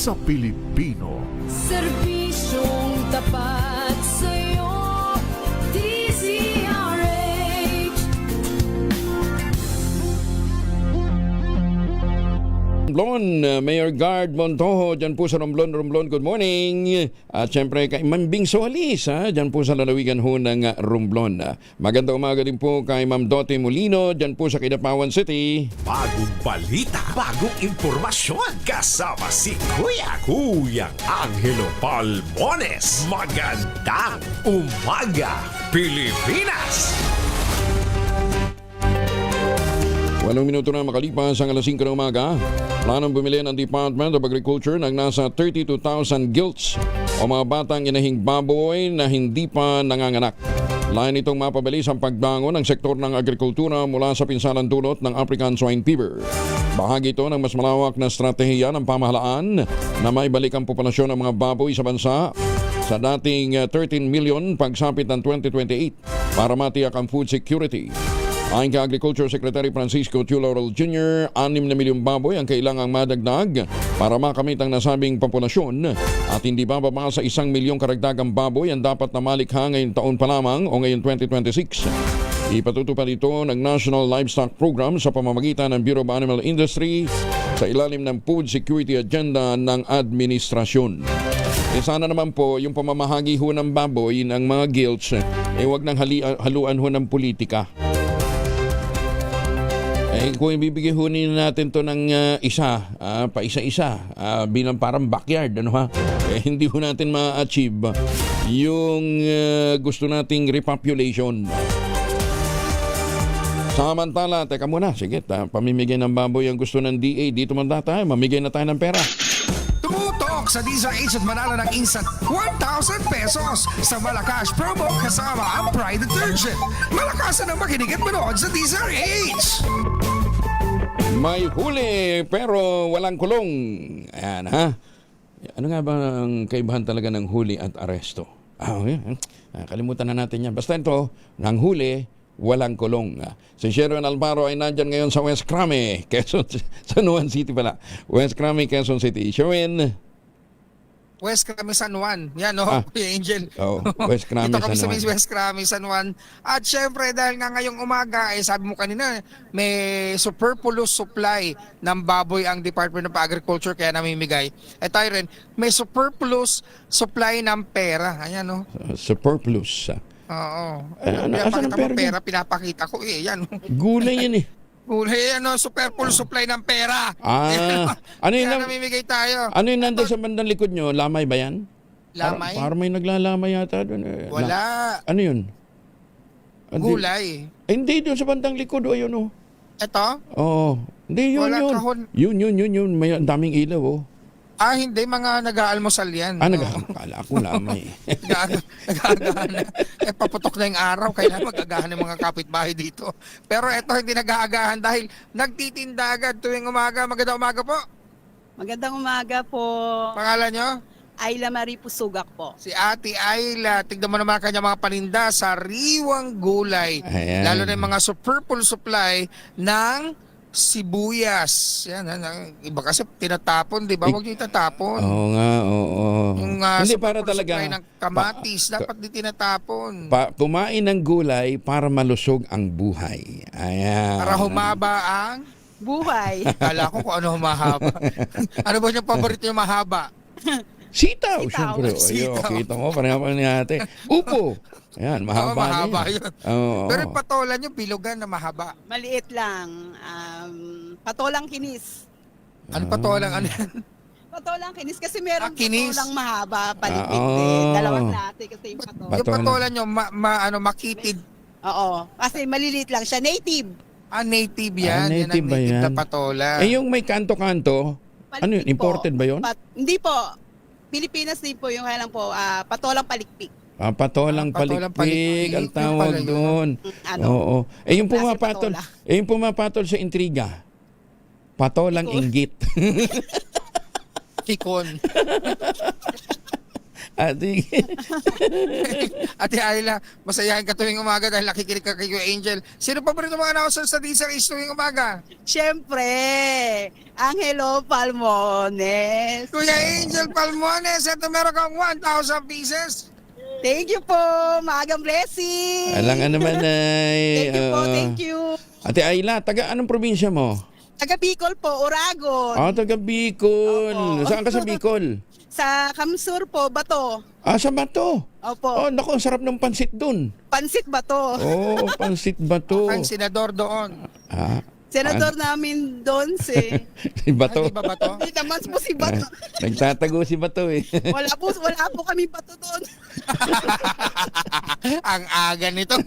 sa Pilipino. Serbisyong tapat sa'yo, DZRH. Romblon, Mayor Guard Montojo, dyan po sa Romblon, good morning. At syempre kay Ma'am Bing Solis, dyan po sa lalawigan ho ng Romblon. Magandang umaga din po kay Ma'am Dote Molino, dyan po sa Kidapawan City. Bagong balita, bagong impormasyon, kasama si Kuyang Angelo Palmones. Magandang umaga, Pilipinas! 8 minuto na makalipas ang alas 5 ng umaga. Planong bumili ng Department of Agriculture ng nasa 32,000 gilts o mga batang inahing baboy na hindi pa nanganganak. Lain itong mapabilis ang pagbangon ng sektor ng agrikultura mula sa pinsalang dulot ng African Swine Fever. Bahagi ito ng mas malawak na strategiya ng pamahalaan na maibalik ang populasyon ng mga baboy sa bansa sa dating 13 million pagsapit ng 2028 para matiyak ang food security. Ayon kay Agriculture Secretary Francisco Tiu Laurel Jr., 6 na milyong baboy ang kailangang madagdag para makamit ang nasabing populasyon at hindi bababa sa 1 milyong karagdagang baboy ang dapat na malikha ngayong taon pa lamang o ngayong 2026. Ipatutupad ito ng National Livestock Program sa pamamagitan ng Bureau of Animal Industry sa ilalim ng Food Security Agenda ng Administrasyon. Sana naman po yung pamamahagi ho ng baboy ng mga gilts, huwag nang haluan ho ng politika. Kung ibibigay hunin natin to ng pa isa-isa bilang parang backyard, hindi ho natin ma-achieve yung gusto nating repopulation. Samantala, teka muna, sige, pamimigay ng baboy ang gusto ng DA, dito man tayo, mamigay na tayo ng pera. Tumutok sa DZRH at manalo ng instant 1,000 pesos sa Malakas promo kasama ang Pride Detergent. Malakasan ang makinig at manood sa DZRH. May huli pero walang kulong. Ayan, ha? Ano nga ba ang kaibahan talaga ng huli at aresto? Kalimutan na natin yan. Basta ito, ng huli, walang kulong. Si Sharon Alvaro ay nandyan ngayon sa West Crame, Quezon, San Juan City pala. West Crame, Quezon City. Sharon. West Crame, San Juan. Yan, Kuya Angel. West Crame, Dito kami San Juan. sa West Crame, San Juan. At syempre, dahil nga ngayong umaga, sabi mo kanina, may superfluous supply ng baboy ang Department of Agriculture kaya namimigay. Tayo rin, may superfluous supply ng pera. Ayan, Superfluous. Oo. Asan ang Pinapakita pera mo pera, pinapakita ko. Yan. Gulay yan eh. Superfluous supply ng pera. Ano yun? Kaya namimigay tayo. Ano yun nandun sa bandang likod nyo? Lamay ba yan? Lamay? Parang may naglalamay yata doon. Wala. Ano yun? Gulay. Hindi, doon sa bandang likod. Ayun, Ito? Oo. Hindi, yun, Wala yun. kahon. Yun. May ang daming ilaw, Hindi. Mga nag-aalmusal yan. Kala ko lamay. Nag-aagahan. Paputok na yung araw. Kailangan mag-agahan ng mga kapitbahay dito. Pero ito hindi nag-aagahan dahil nagtitinda agad tuwing umaga. Magandang umaga po. Magandang umaga po. Pangalan nyo? Ayla Marie Pusugak po. Si Ate Ayla. Tignan mo naman kanya mga paninda sa riwang gulay. Ayan. Lalo na yung mga superfluous supply ng sibuyas. Yan. Iba kasi tinatapon, di ba? Huwag nyo itatapon. Oo nga, oo. Yung Hindi, para superfluous talaga supply ng kamatis, dapat di tinatapon. Kumain ng gulay para malusog ang buhay. Ayan. Para humaba ang... Buhay. Kala ko kung ano humahaba. Ano ba yung paborito yung mahaba? Sitaw, Sitaw. siyempre. Sitaw. Kita mo, pareha pa ni ate. Upo. Ayan, mahaba, mahaba na yun. Oo. Pero yung patola nyo, bilugan na mahaba. Maliit lang. Patolang kinis. Ano patolang ano yan? Patolang kinis kasi meron Kinis. patolang mahaba, paligpit Oo. din. Dalawang klase kasi yung patola. Yung patola nyo, makitid. Oo. Kasi maliliit lang siya. Native. Native yan. Yan native ang ba native yan? na patola. Yung may kanto-kanto, ano yun, Palikpik imported po. ba yun? Hindi po. Pilipinas din po yung kaya lang po. Patolang palikpik. Patolang patolang palikpik, ang palikpik. tawag Yung pala yun. doon. Ano? Oo. Yung Klase pumapatol, patola. yung pumapatol sa intriga. Patolang Ikaw. inggit. Kikon. Sige. Ate Ayla, masayahin ka tuwing umaga dahil nakikinig ka kay Kuya Angel. Sino pa ba rin mga announcers sa DZRH tuwing umaga? Siyempre, Angelo Palmones. Kuya Angel Palmones, eto meron kang 1,000 pieces. Thank you po. Maagang blessing. Alang naman ay... Thank you po, oo. thank you. Ate Ayla, taga anong probinsya mo? Taga Bicol po, Oragon. Taga Bicol. Opo. Saan ka sa Bicol? Sa Kamsur po, Bato. Sa Bato. Opo. Naku, ang sarap ng pansit dun. Pansit Bato. Pansit Bato. Ang senador doon. Senador namin doon si... Si Bato. Ay, di ba ba to? Hindi naman po si Bato. Nagtatago si Bato eh. Wala po kami Bato doon. Ang aga nito.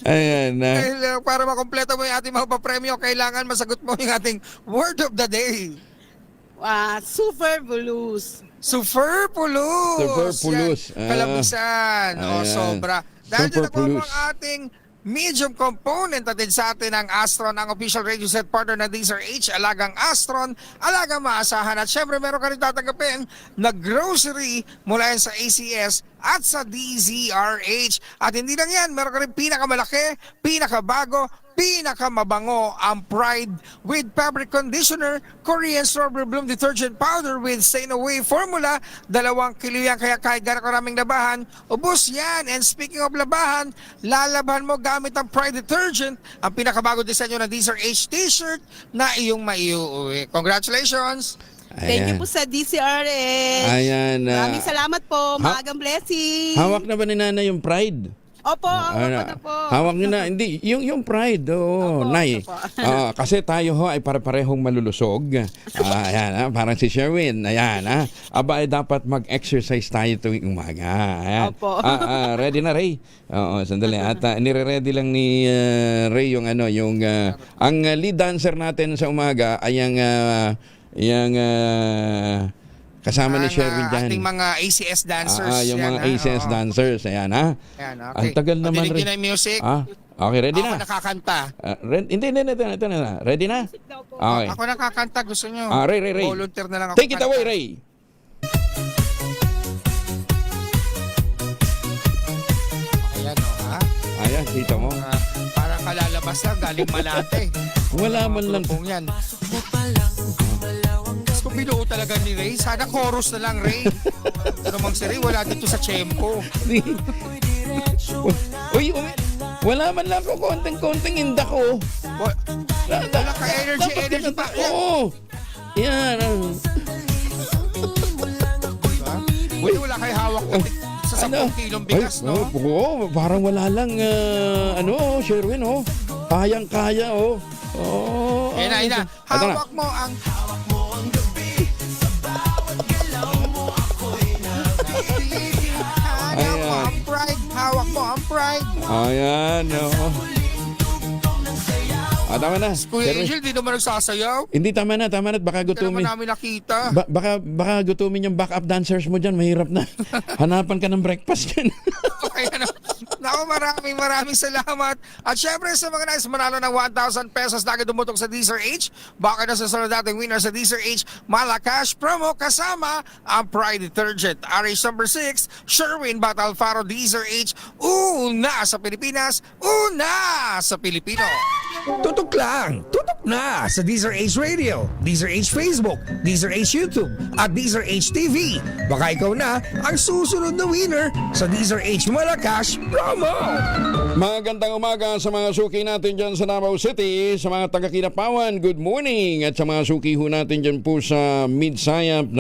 Ayan na. Dahil, para makompleto mo yung ating mga papremyo, kailangan masagot mo yung ating word of the day. Super Blues. Superfluous. Superfluous. Yan. Kalabisan. Ayan. Sobra. Dahil dito po Superfluous. ang ating medium component natin sa atin ang Astron, ang official radio set partner ng DZRH, Alagang Astron, Alagang Maasahan. At syempre meron ka rin tatanggapin na grocery mula yan sa ACS at sa DZRH. At hindi lang yan, meron ka rin pinakamalaki, pinakabago, pinakamabango ang Pride with fabric conditioner, Korean strawberry bloom detergent powder with stain away formula. 2 kilo yan, kaya kahit gano'n karaming labahan, ubos yan. And speaking of labahan, lalaban mo gamit ang Pride detergent, ang pinakabago disenyo ng DZRH t-shirt na iyong maiuwi. Congratulations! Thank you po sa DCRH. Ayan. Maraming salamat po. Maagang blessing. Hawak na ba ni Nana yung Pride? Opo, hawak ko na po. Hawak niyo na. Hindi, yung Pride. Oo, Opo, Nay. opo. Kasi tayo ho ay para-parehong malulusog. Ayan, parang si Sherwin. Ayan, aba ay dapat mag-exercise tayo tuwing umaga. Ayan. Opo. Ready na, Ray? Oo, sandali. At nire-ready lang ni Ray yung ang lead dancer natin sa umaga ay yung kasama ni Sherwin dyan. Ating mga ACS dancers. Yung yan, mga ACS oo. dancers. Ayan, ha? Yan, okay. Ang tagal naman, Padinig Ray. nyo na yung music. Okay, ready Ako na? nakakanta. Hindi, ito na. Ready na? Okay. Ako nakakanta. Gusto nyo? Ray. Volunteer na lang ako. Take it kanta. away, Ray. Ayan, ha? Ayan, dito mo. Parang kalalabas lang. Galing Malate. Wala man lang. Grupong yan. Gusto binuo talaga ni Ray. Sana chorus na lang, Ray. Pero mang si Ray, wala dito sa tempo. Uy, wala man lang ko konting inda ko. Wala ka energy pa. Yan. Oo. Yan. Uy, wala kayo hawak sa 10 kilong bigas, no? Oo, parang wala lang, Sherwin, Kayang-kaya, Ayun na. Hawak mo ang Hawak mo ang pride. Ayan, tama na. Kuya Sherwin. Angel, di naman nagsasayaw. Hindi, tama na. Baka Hindi gutumin. naman namin nakita. Baka gutumin yung backup dancers mo dyan. Mahirap na. Hanapan ka ng breakfast dyan. Okay, Naku, maraming salamat. At syempre sa mga nais manalo ng 1,000 pesos na agad dumutok sa DZRH, baka na sa sunod nating winner sa DZRH Malacash promo kasama ang Pride Detergent. RH number 6, Sherwin Batalfaro, DZRH, una sa Pilipinas, una sa Pilipino. Tutok lang! Tutok na sa DZRH Radio, DZRH Facebook, DZRH YouTube, at DZRH TV. Baka ikaw na ang susunod na winner sa DZRH Malacash Promo! Magandang umaga sa mga suki natin dyan sa Davao City, sa mga taga-Kinapawan, good morning. At sa mga suki ho natin dyan po sa Mid-Sayap,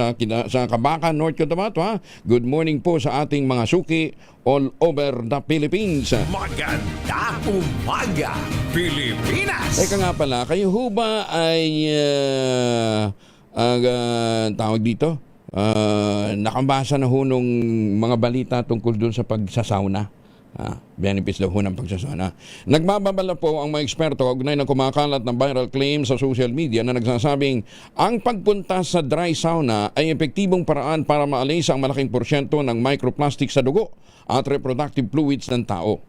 sa Kabakan, North Cotabato, good morning po sa ating mga suki all over the Philippines. Magandang umaga, Pilipinas! Eka nga pala, kayo ho ba ay tawag dito? Nakabasa na ho nung mga balita tungkol dun sa pagsasauna. Benefits daw ho ng pagsasauna. Nagbababala po ang mga eksperto kaugnay ng kumakalat ng viral claim sa social media na nagsasabing ang pagpunta sa dry sauna ay epektibong paraan para maalis ang malaking porsyento ng microplastic sa dugo at reproductive fluids ng tao.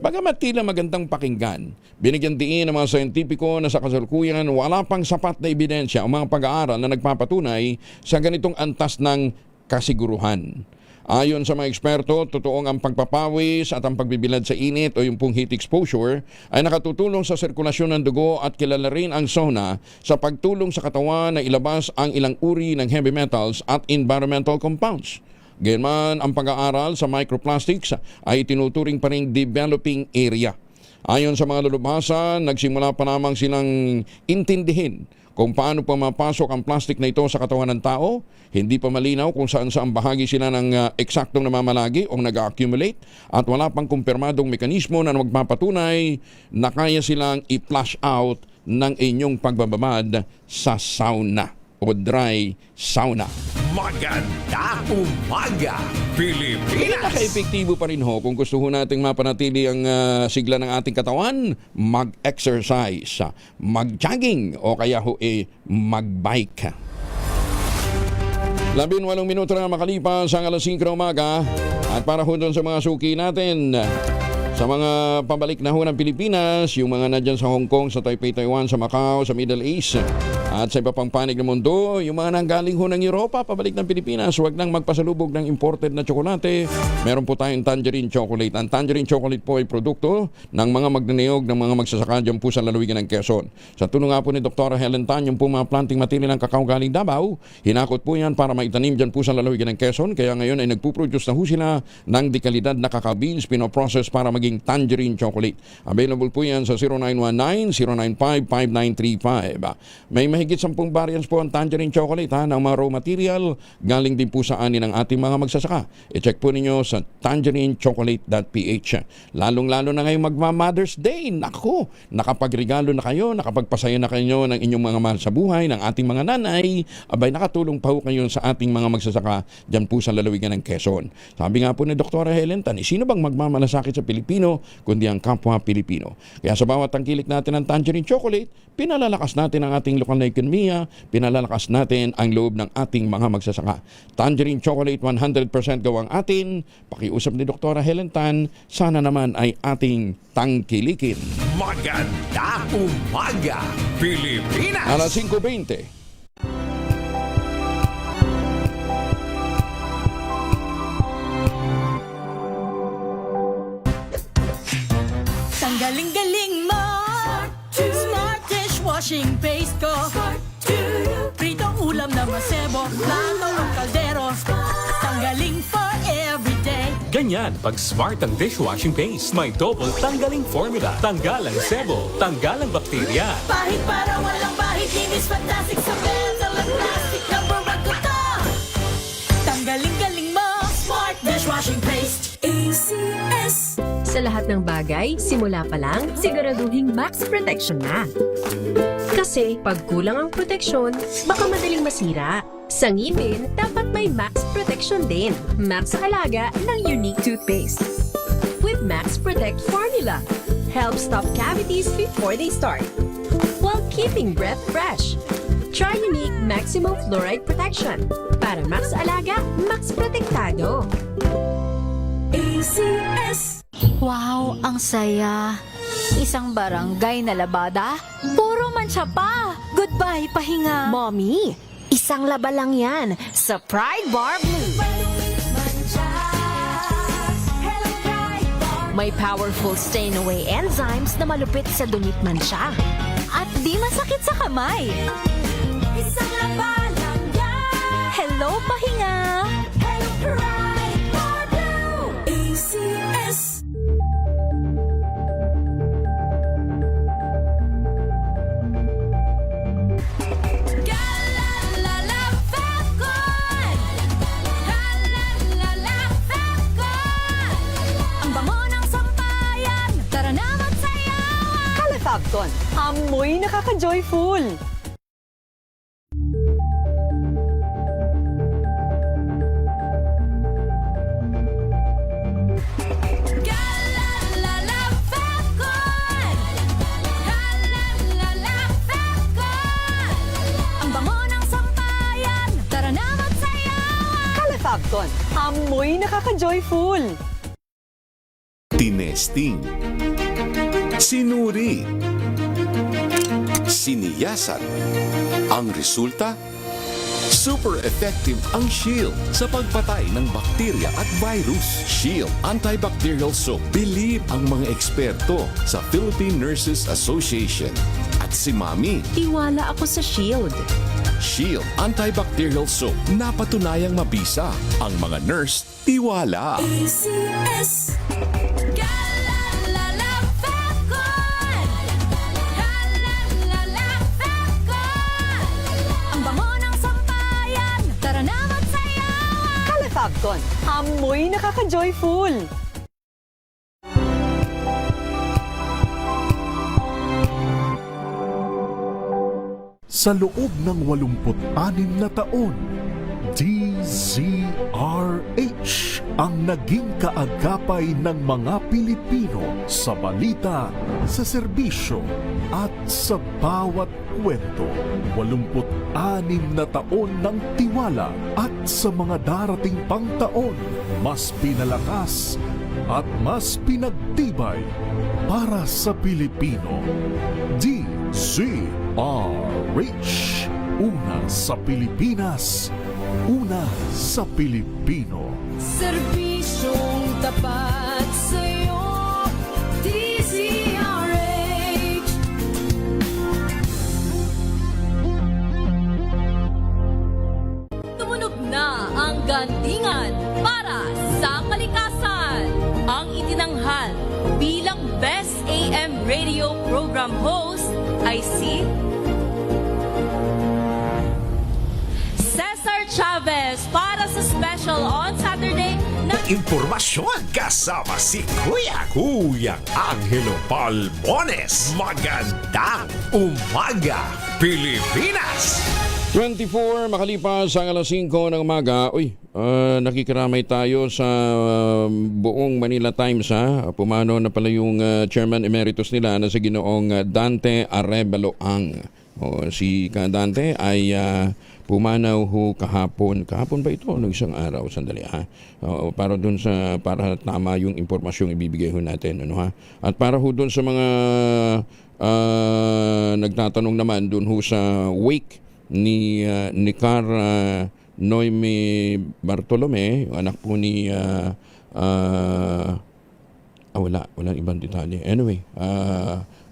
Bagamat tila magandang pakinggan, binigyan diin ng mga scientifico na sa kasalukuyan wala pang sapat na ebidensya ang mga pag-aaral na nagpapatunay sa ganitong antas ng kasiguruhan. Ayon sa mga eksperto, totoong ang pagpapawis at ang pagbibilad sa init o yung pong heat exposure ay nakatutulong sa sirkulasyon ng dugo at kilala rin ang sauna sa pagtulong sa katawan na ilabas ang ilang uri ng heavy metals at environmental compounds. Gayunman, ang pag-aaral sa microplastics ay tinuturing pa ring developing area. Ayon sa mga lulubhasa, nagsimula pa lamang silang intindihin kung paano pumapasok ang plastic na ito sa katawan ng tao. Hindi pa malinaw kung saan bahagi sila ng eksaktong namamalagi o nag-accumulate at wala pang kumpirmadong mekanismo na magpapatunay na kaya silang i-flush out ng inyong pagbababad sa sauna o dry sauna. Magandang umaga, Pilipinas! Pinaka-epektibo pa rin ho kung gusto ho nating mapanatili ang sigla ng ating katawan, mag-exercise, mag-jogging o kaya ho mag-bike. 18 minuto na makalipas ang alas 5 ng umaga at para ho doon sa mga suki natin sa mga pabalik na ho ng Pilipinas, yung mga nandyan sa Hong Kong, sa Taipei, Taiwan, sa Macau, sa Middle East at sa iba pang panig ng mundo, yung mga nanggaling ho ng Europa, pabalik ng Pilipinas, huwag nang magpasalubog ng imported na tsokolate. Meron po tayong tangerine chocolate. Ang tangerine chocolate po ay produkto ng mga magnaniyog ng mga magsasaka dyan po sa lalawigan ng Quezon. Sa tulong nga po ni Dr. Helen Tan, yung po mga planting material ng kakao galing Davao, hinakot po yan para maitanim dyan po sa lalawigan ng Quezon. Kaya ngayon ay nagpuproduce na ho sila ng dekalidad na cacao beans, pinoprocess para maging tangerine chocolate. Available po yan sa 0919-095-5935. May mahigit 10 variants po ang tangerine chocolate ng mga raw material. Galing din po sa ani ng ating mga magsasaka. I-check po ninyo sa tangerinechocolate.ph. Lalong-lalo na ngayong magma-Mother's Day. Naku, nakapagregalo na kayo, nakapagpasaya na kayo ng inyong mga mahal sa buhay, ng ating mga nanay. Abay, nakatulong pa ho kayo sa ating mga magsasaka dyan po sa lalawigan ng Quezon. Sabi nga po ni Dr. Helen Tan, sino bang magmamalasakit sa Pilipino kundi ang kapwa Pilipino? Kaya sa bawat tangkilik natin ng tangerine chocolate, pinalalakas natin ang ating lokal na ekonomiya, pinalalakas natin ang loob ng ating mga magsasaka. Tangerine chocolate 100% gawang atin. Pakiusap ni Dr. Helen Tan, sana naman ay ating tangkilikin. Magandang umaga, Pilipinas! Alas 5:20. Galing-galing mo Smart dishwashing paste ko Pritong ulam na masebo Plato o kaldero Tanggaling for everyday. Ganyan pag smart ang dishwashing paste. May double tanggaling formula. Tanggalang sebo, tanggalang bakterya. Pahit para walang bahid Linis fantastic sa metal at plastic Number 1 ko to Tanggaling-galing mo Smart dishwashing paste ACS. Sa lahat ng bagay, simula pa lang, siguraduhing max protection na. Kasi pag kulang ang proteksyon, baka madaling masira. Sa ngipin, dapat may max protection din. Max sa alaga ng Unique Toothpaste. With Max Protect Formula, help stop cavities before they start, while keeping breath fresh. Try Unique Maximum Fluoride Protection. Para max sa alaga, max protektado. ACS. Wow, ang saya. Isang barangay na labada, puro mancha pa. Goodbye, pahinga. Mommy, isang laba lang yan sa Pride Bar Blue. May powerful stain-away enzymes na malupit sa dunit mancha. At di masakit sa kamay. Isang laba lang yan. Hello, pahinga. Hello, Pride Bar Blue. ACS. Fabcon, amoy nakaka-joyful. Fabcon, amoy nakaka-joyful. tinesting, sinuri, siniyasan. Ang resulta? Super effective ang Shield sa pagpatay ng bakterya at virus. Shield Antibacterial Soap. Believe ang mga eksperto sa Philippine Nurses Association. At si Mami, Tiwala ako sa Shield. Shield Antibacterial Soap. Napatunayang mabisa. Ang mga nurse, tiwala. ACS. Galalala Falcon. Galalala Falcon. Ang bango ng sampayan. Tara na magsayawan. Calefabcon, amoy nakaka-joyful. Sa loob ng 86 na taon, DZRH ang naging kaagapay ng mga Pilipino sa balita, sa serbisyo at sa bawat kwento. 86 na taon ng tiwala at sa mga darating pang taon, mas pinalakas at mas pinagtibay para sa Pilipino. DZRH. Una sa Pilipinas, una sa Pilipino. Serbisyong tapat sa'yo, DZRH. Tumunog na ang gandingan para sa kalikasan. Ang itinanghal bilang Best AM Radio Program Host ay si Cesar Chavez para sa special on Saturday na Impormasyon kasama si Kuya Angelo Palmones. Magandang umaga, Pilipinas! 24 makalipas ang alas 5 ng umaga. Nakikiramay tayo sa buong Manila Times ha. Pumano na pala yung chairman emeritus nila na si Ginoong Dante Arevalo Ang. Si Dante ay pumanaw ho kahapon. Kahapon ba ito? Nung isang araw, sandali ha. Para dun para tama yung impormasyong ibibigay ho natin, ano ha. At para ho dun sa mga nagtatanong naman dun ho sa wake ni Nicar Noemi Bartolome, yung anak po ni wala ibang detalye. Anyway,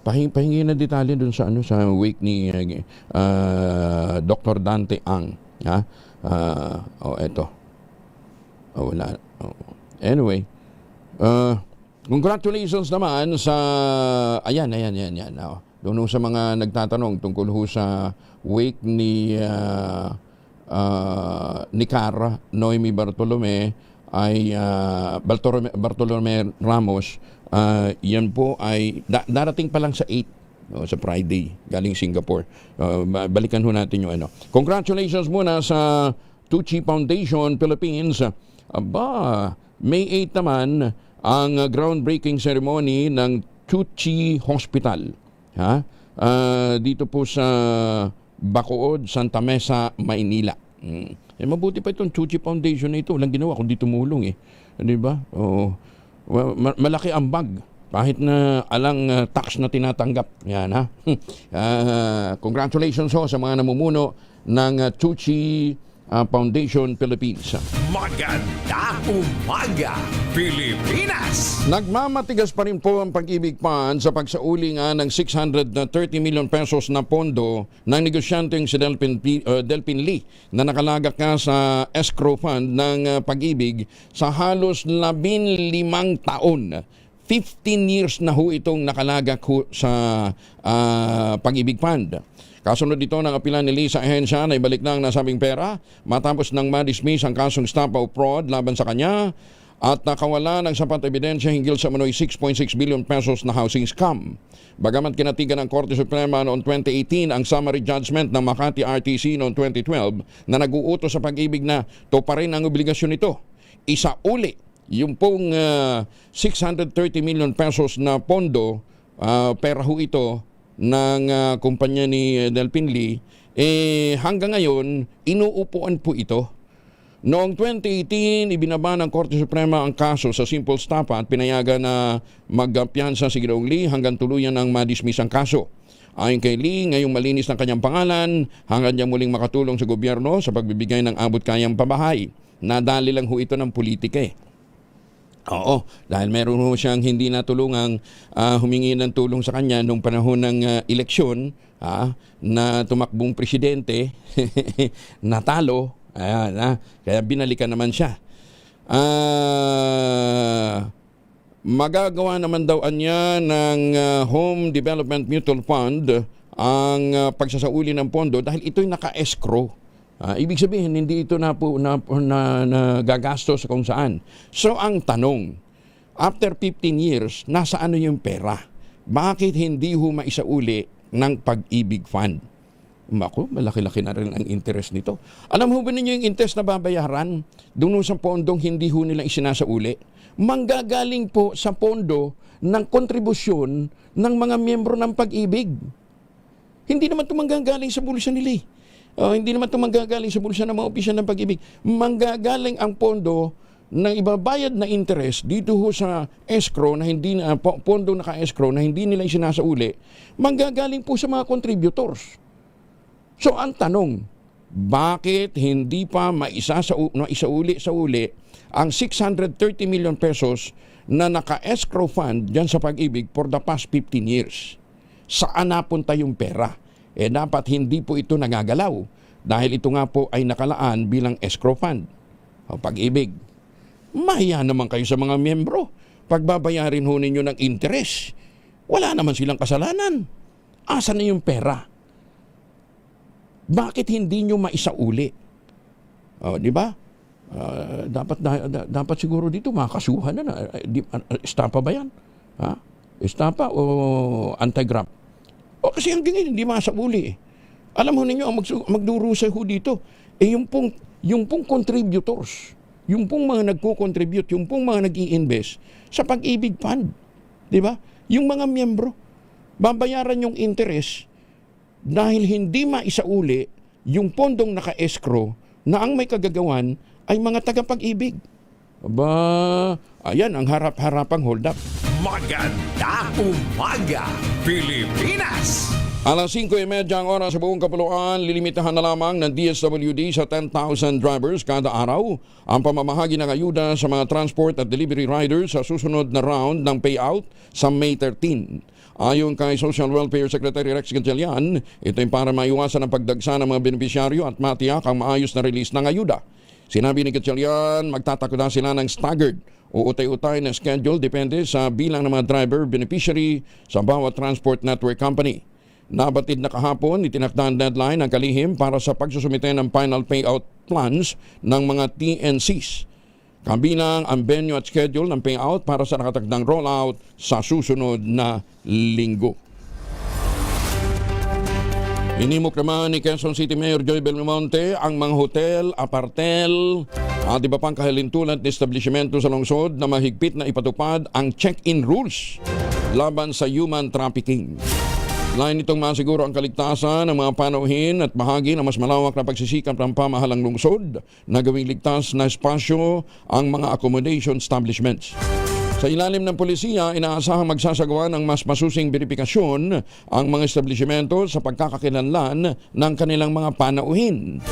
pahingi na detalye dun sa sa wake ni Dr. Dante Ang, ha? Eto. Wala. Anyway, congratulations naman sa ayan. Doon sa mga nagtatanong tungkol ho sa wake ni Nicar Noemi Bartolome ay Bartolome Ramos. Yan po ay darating pa lang sa 8 sa Friday galing Singapore. Balikan ho natin yung Congratulations muna sa Tucci Foundation Philippines. May 8 naman ang groundbreaking ceremony ng Tucci Hospital. Dito po sa Bacood, Santa Mesa, Maynila. Mabuti pa itong Tucci Foundation na ito. Walang ginawa kundi tumulong Di ba? Malaki ang bag. Kahit na alang tax na tinatanggap. Yan ha. Congratulations sa mga namumuno ng Tucci Foundation Philippines. Magandang umaga, Pilipinas! Nagmamatigas pa rin po ang Pag-ibig Fund sa pagsauli ng 630 million pesos na pondo ng negosyanteng si Delpin Lee na nakalagak nga sa escrow fund ng Pag-ibig sa halos 15 taon. 15 years na ho itong nakalagak ho sa Pag-ibig Fund. Kasunod dito ng apilan ni Lee sa ahensya na ibalik na ang nasabing pera matapos nang ma-dismiss ang kasong stop of fraud laban sa kanya at nakawala ng sapat ebidensya hinggil sa manoy 6.6 billion pesos na housing scam. Bagamat kinatigan ng Korte Suprema noong 2018 ang summary judgment ng Makati RTC noong 2012 na nag-uutos sa Pag-ibig na tuparin ang obligasyon nito. Isauli yung pong 630 million pesos na pondo, pera ho ito, ng kumpanya ni Delpin Lee, hanggang ngayon, inuupuan po ito. Noong 2018, ibinaba ng Korte Suprema ang kaso sa simple stapa at pinayagan na magpiyansa si Ginoong Lee hanggang tuluyan ng madismiss ang kaso. Ayon kay Lee, ngayong malinis ng kanyang pangalan, hanggang niya muling makatulong sa gobyerno sa pagbibigay ng abot-kayang pabahay. Nadali lang ho ito ng politika eh. Oo, dahil meron ho siyang hindi natulungang humingi ng tulong sa kanya nung panahon ng eleksyon na tumakbong presidente, natalo. Ayan, kaya binalikan naman siya. Magagawa naman daw niya ng Home Development Mutual Fund ang pagsasauli ng pondo dahil ito'y naka-escrow. Ibig sabihin, hindi ito nagagastos kung saan. So ang tanong, after 15 years, nasa ano yung pera? Bakit hindi ho maisauli ng Pag-ibig Fund? Ako, malaki-laki na rin ang interest nito. Alam ho ba ninyo yung interest na babayaran doon sa pondong hindi ho nila isinasauli? Manggagaling po sa pondo ng kontribusyon ng mga miyembro ng Pag-ibig. Hindi naman ito manggagaling sa bulsa nila. Hindi naman ito manggagaling sa bulsa ng mga opisyal ng Pag-ibig. Manggagaling ang pondo ng ibabayad na interest dito ho sa escrow na hindi na pondo naka-escrow na hindi nila isinasauli. Manggagaling po sa mga contributors. So ang tanong, bakit hindi pa maisauli ang 630 million pesos na naka-escrow fund dyan sa Pag-ibig for the past 15 years? Saan napunta yung pera? Dapat hindi po ito nagagalaw dahil ito nga po ay nakalaan bilang escrow fund. Pag-ibig, mahiya naman kayo sa mga miyembro. Pagbabayarin ho ninyo ng interest, wala naman silang kasalanan. Asa na yung pera? Bakit hindi nyo maisauli? Di ba? Dapat siguro dito makasuhan na. Estapa ba yan? Estapa o anti-graft? Kasi hanggang ngayon hindi masauli. Alam ho ninyo, ang magdurusa ho dito, yung pong contributors, yung pong mga nagko-contribute, yung pong mga nag-i-invest sa Pag-ibig Fund. Di ba? Yung mga miyembro, babayaran yung interest dahil hindi maisauli yung pondong naka-escrow na ang may kagagawan ay mga taga-Pag-ibig. Ayan ang harap-harapang hold-up. Magandang umaga, Pilipinas! Alas 5:30 ang oras sa buong kapuluan, lilimitahan na lamang ng DSWD sa 10,000 drivers kada araw ang pamamahagi ng ayuda sa mga transport at delivery riders sa susunod na round ng payout sa May 13. Ayon kay Social Welfare Secretary Rex Gatchalian, ito ay para maiwasan ang pagdagsa ng mga benepisyaryo at matiyak ang maayos na release ng ayuda. Sinabi ni Gatchalian, magtatakda sila ng staggered o utay-utay na schedule depende sa bilang ng mga driver beneficiary sa bawat transport network company. Nabatid na kahapon, itinakda ang deadline ng kalihim para sa pagsusumite ng final payout plans ng mga TNCs. Kabilang ang venue at schedule ng payout para sa nakatakdang rollout sa susunod na linggo. Inimok naman ni Quezon City Mayor Joy Belmonte ang mga hotel, apartel at iba pang kahilintulan at establishmento sa lungsod na mahigpit na ipatupad ang check-in rules laban sa human trafficking. Lain itong masiguro ang kaligtasan ng mga panauhin at bahagi ng mas malawak na pagsisikap ng pamahalang lungsod na gawing ligtas na espasyo ang mga accommodation establishments. Sa ilalim ng polisiya, inaasahang magsasagawa ng mas masusing verifikasyon ang mga establishmento sa pagkakakilanlan ng kanilang mga panauhin.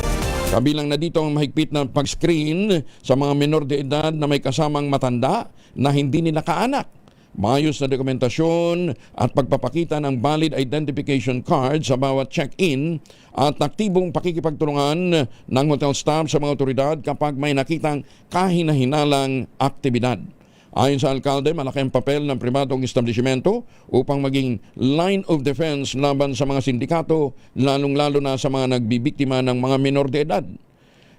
Kabilang na dito ang mahigpit na pag-screen sa mga menor de edad na may kasamang matanda na hindi nila kaanak. Maayos na dokumentasyon at pagpapakita ng valid identification card sa bawat check-in at aktibong pakikipagtulungan ng hotel staff sa mga otoridad kapag may nakitang kahina-hinalang aktibidad. Ayon sa alkalde, malaki ang papel ng pribadong establishmento upang maging line of defense laban sa mga sindikato, lalong-lalo na sa mga nagbibiktima ng mga menor de edad.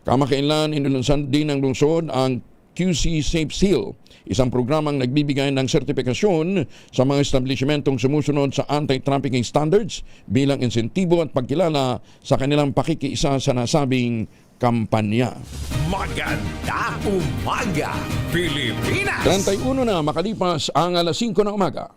Kamakailan, inilunsan din ng lungsod ang QC Safe Seal, isang programang nagbibigay ng sertifikasyon sa mga establishmentong sumusunod sa anti-trafficking standards bilang insentibo at pagkilala sa kanilang pakikiisa sa nasabing kampanya. Magandang umaga, Pilipinas! 31 na makalipas ang alas 5 ng umaga.